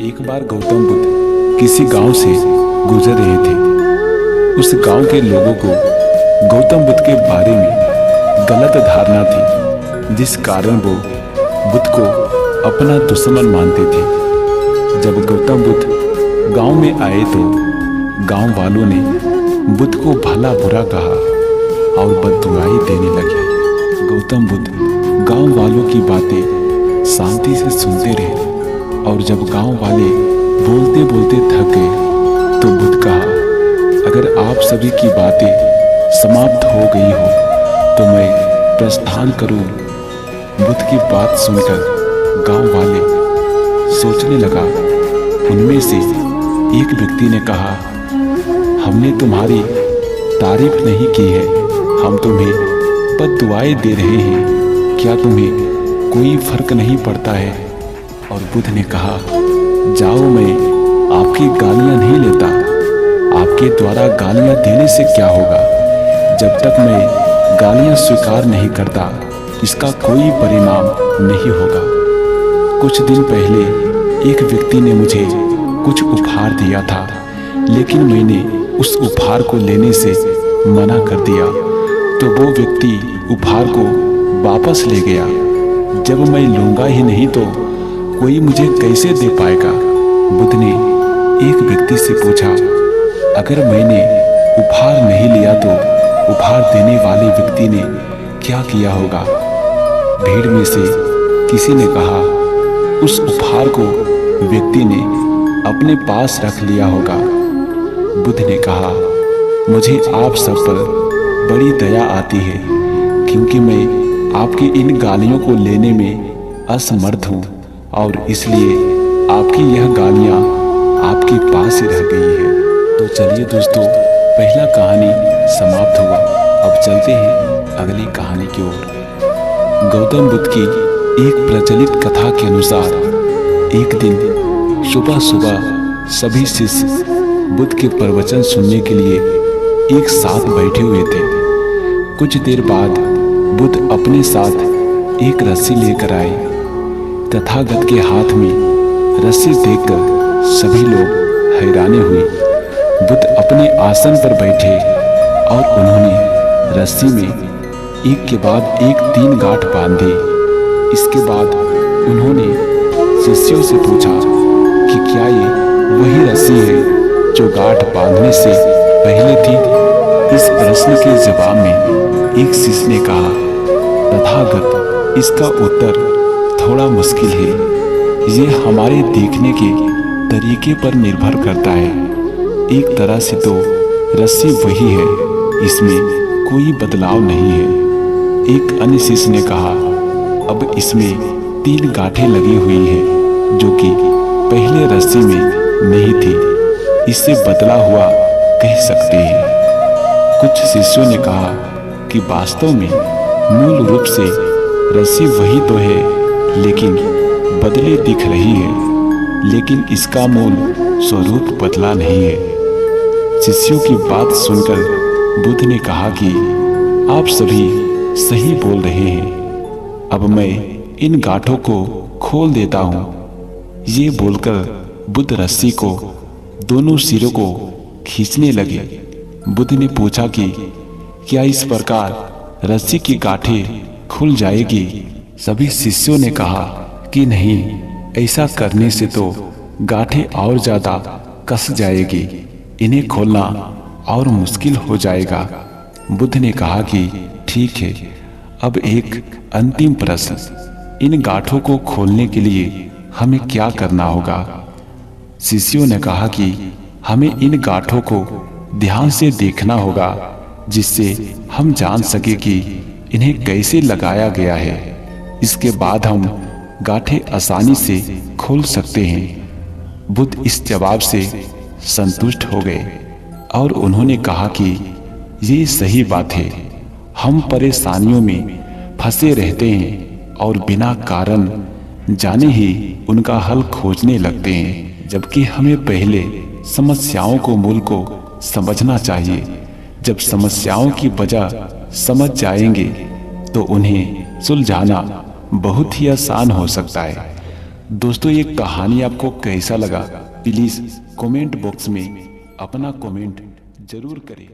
एक बार गौतम बुद्ध किसी गांव से गुजर रहे थे। उस गांव के लोगों को गौतम बुद्ध के बारे में गलत धारणा थी, जिस कारण वो बुद्ध को अपना दुश्मन मानते थे। जब गौतम बुद्ध गांव में आए तो गांव वालों ने बुद्ध को भला बुरा कहा और बददुआई देने लगे। गौतम बुद्ध गांव वालों की बातें शांति से सुनते रहे और जब गांव वाले बोलते बोलते थक गए तो बुद्ध कहा, अगर आप सभी की बातें समाप्त हो गई हो तो मैं प्रस्थान करूं। बुद्ध की बात सुनकर गांव वाले सोचने लगा। उनमें से एक व्यक्ति ने कहा, हमने तुम्हारी तारीफ नहीं की है, हम तुम्हें बद्दुआएं दे रहे हैं, क्या तुम्हें कोई फर्क नहीं पड़ता है? और बुद्ध ने कहा, जाओ, मैं आपकी गालियां नहीं लेता। आपके द्वारा गालियां देने से क्या होगा? जब तक मैं गालियां स्वीकार नहीं करता इसका कोई परिणाम नहीं होगा। कुछ दिन पहले एक व्यक्ति ने मुझे कुछ उपहार दिया था, लेकिन मैंने उस उपहार को लेने से मना कर दिया तो वो व्यक्ति उपहार को वापस ले गया। जब मैं लूंगा ही नहीं तो कोई मुझे कैसे दे पाएगा? बुद्ध ने एक व्यक्ति से पूछा, अगर मैंने उपहार नहीं लिया तो उपहार देने वाले व्यक्ति ने क्या किया होगा? भीड़ में से किसी ने कहा, उस उपहार को व्यक्ति ने अपने पास रख लिया होगा। बुद्ध ने कहा, मुझे आप सब पर बड़ी दया आती है, क्योंकि मैं आपकी इन गालियों को लेने में असमर्थ हूँ और इसलिए आपकी यह गालियाँ आपके पास ही रह गई है। तो चलिए दोस्तों, पहला कहानी समाप्त हुआ। अब चलते हैं अगली कहानी की ओर। गौतम बुद्ध की एक प्रचलित कथा के अनुसार एक दिन सुबह सुबह सभी शिष्य बुद्ध के प्रवचन सुनने के लिए एक साथ बैठे हुए थे। कुछ देर बाद बुद्ध अपने साथ एक रस्सी लेकर आए। तथागत के हाथ में रस्सी देखकर सभी लोग हैराने हुए। बुद्ध अपने आसन पर बैठे और उन्होंने रस्सी में एक के बाद एक 3 गांठ बांधे। इसके बाद उन्होंने शिष्यों से पूछा कि क्या ये वही रस्सी है जो गांठ बांधने से पहले थी? इस प्रश्न के जवाब में एक शिष्य ने कहा, तथागत, इसका उत्तर थोड़ा मुश्किल है। ये हमारे देखने के तरीके पर निर्भर करता है। एक तरह से तो रस्सी वही है, इसमें कोई बदलाव नहीं है। एक अन्य शिष्य ने कहा, अब इसमें 3 गांठें लगी हुई हैं जो कि पहले रस्सी में नहीं थी, इससे बदला हुआ कह सकते हैं। कुछ शिष्यों ने कहा कि वास्तव में मूल रूप से रस्सी वही तो है, लेकिन बदली दिख रही है, लेकिन इसका मूल स्वरूप बदला नहीं है। शिष्यों की बात सुनकर बुद्ध ने कहा कि आप सभी सही बोल रहे हैं, अब मैं इन गांठों को खोल देता हूँ। ये बोलकर बुद्ध रस्सी को दोनों सिरों को खींचने लगे। बुद्ध ने पूछा कि क्या इस प्रकार रस्सी की गांठें खुल जाएगी? सभी शिष्यों ने कहा कि नहीं, ऐसा करने से तो गांठें और ज्यादा कस जाएगी, इन्हें खोलना और मुश्किल हो जाएगा। बुद्ध ने कहा कि ठीक है, अब एक अंतिम प्रश्न, इन गांठों को खोलने के लिए हमें क्या करना होगा? शिष्यों ने कहा कि हमें इन गांठों को ध्यान से देखना होगा, जिससे हम जान सके कि इन्हें कैसे लगाया गया है। इसके बाद हम गांठें आसानी से खोल सकते हैं। बुद्ध इस जवाब से संतुष्ट हो गए और उन्होंने कहा कि ये सही बात है, हम परेशानियों में फंसे रहते हैं और बिना कारण जाने ही उनका हल खोजने लगते हैं, जबकि हमें पहले समस्याओं को मूल को समझना चाहिए। जब समस्याओं की वजह समझ जाएंगे तो उन्हें सुलझाना बहुत ही आसान हो सकता है। दोस्तों ये कहानी आपको कैसा लगा, प्लीज कमेंट बॉक्स में अपना कमेंट जरूर करें।